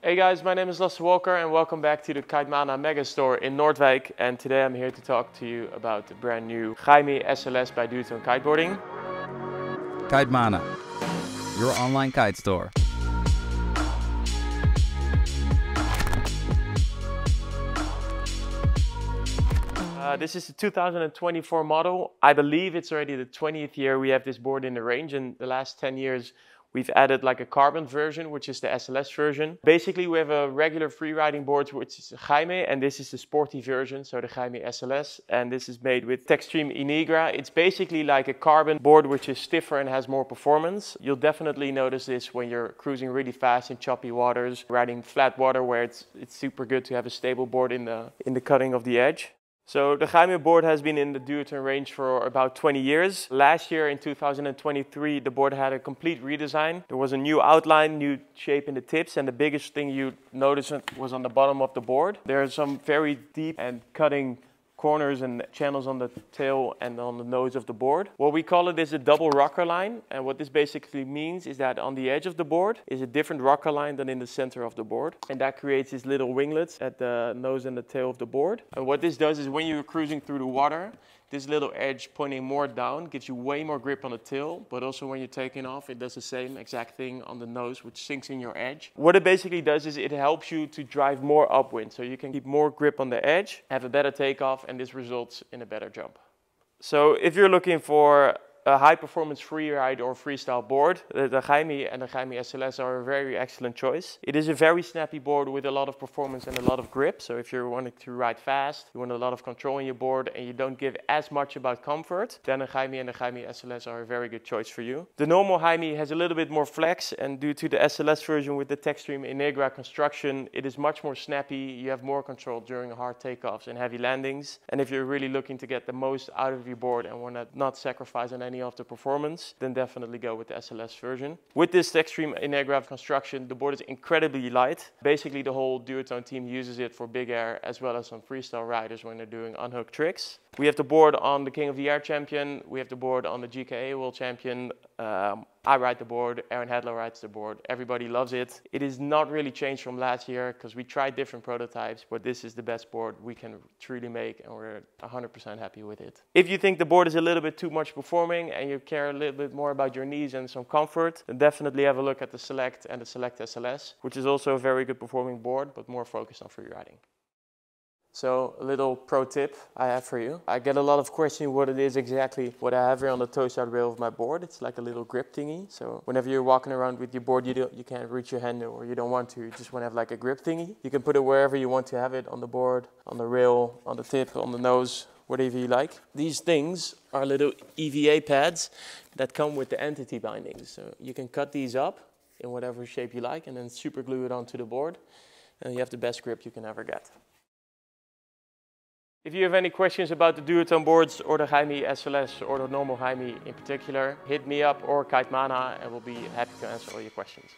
Hey guys, my name is Lasse Walker and welcome back to the Kitemana mega store in Noordwijk. And today I'm here to talk to you about the brand new Jaime SLS by Duotone Kiteboarding. Kitemana, your online kite store. This is the 2024 model. I believe it's already the 20th year we have this board in the range, and the last 10 years we've added like a carbon version, which is the SLS version. Basically, we have a regular freeriding board, which is Jaime, and this is the sporty version, so the Jaime SLS. And this is made with Textreme Inegra. It's basically like a carbon board, which is stiffer and has more performance. You'll definitely notice this when you're cruising really fast in choppy waters, riding flat water, where it's super good to have a stable board in the cutting of the edge. So the Jaime board has been in the Duotone range for about 20 years. Last year in 2023, the board had a complete redesign. There was a new outline, new shape in the tips, and the biggest thing you noticed was on the bottom of the board. There are some very deep and cutting corners and channels on the tail and on the nose of the board. What we call it is a double rocker line, and what this basically means is that on the edge of the board is a different rocker line than in the center of the board, and that creates these little winglets at the nose and the tail of the board. And what this does is when you're cruising through the water, this little edge pointing more down gives you way more grip on the tail, but also when you're taking off, it does the same exact thing on the nose, which sinks in your edge. What it basically does is it helps you to drive more upwind, so you can keep more grip on the edge, have a better takeoff, and this results in a better jump. So if you're looking for a high-performance freeride or freestyle board, the Jaime and the Jaime SLS are a very excellent choice. It is a very snappy board with a lot of performance and a lot of grip. So if you're wanting to ride fast, you want a lot of control in your board, and you don't give as much about comfort, then the Jaime and the Jaime SLS are a very good choice for you. The normal Jaime has a little bit more flex, and due to the SLS version with the Textreme Inegra construction, it is much more snappy. You have more control during hard takeoffs and heavy landings. And if you're really looking to get the most out of your board and want to not sacrifice on any of the performance, then definitely go with the SLS version. With this Textreme Inegra construction, the board is incredibly light. Basically, the whole Duotone team uses it for big air as well as some freestyle riders when they're doing unhooked tricks. We have the board on the King of the Air champion. We have the board on the GKA World champion. I ride the board, Aaron Hadler rides the board. Everybody loves it. It is not really changed from last year because we tried different prototypes, but this is the best board we can truly make, and we're 100% happy with it. If you think the board is a little bit too much performing and you care a little bit more about your knees and some comfort, then definitely have a look at the Select and the Select SLS, which is also a very good performing board, but more focused on free riding. So a little pro tip I have for you. I get a lot of questions what it is exactly what I have here on the toe side rail of my board. It's like a little grip thingy. So whenever you're walking around with your board, you can't reach your hand or you don't want to. You just want to have like a grip thingy. You can put it wherever you want to have it, on the board, on the rail, on the tip, on the nose, whatever you like. These things are little EVA pads that come with the entity bindings. So you can cut these up in whatever shape you like and then super glue it onto the board. And you have the best grip you can ever get. If you have any questions about the Duotone boards or the Jaime SLS or the normal Jaime in particular, hit me up or Kitemana and we'll be happy to answer all your questions.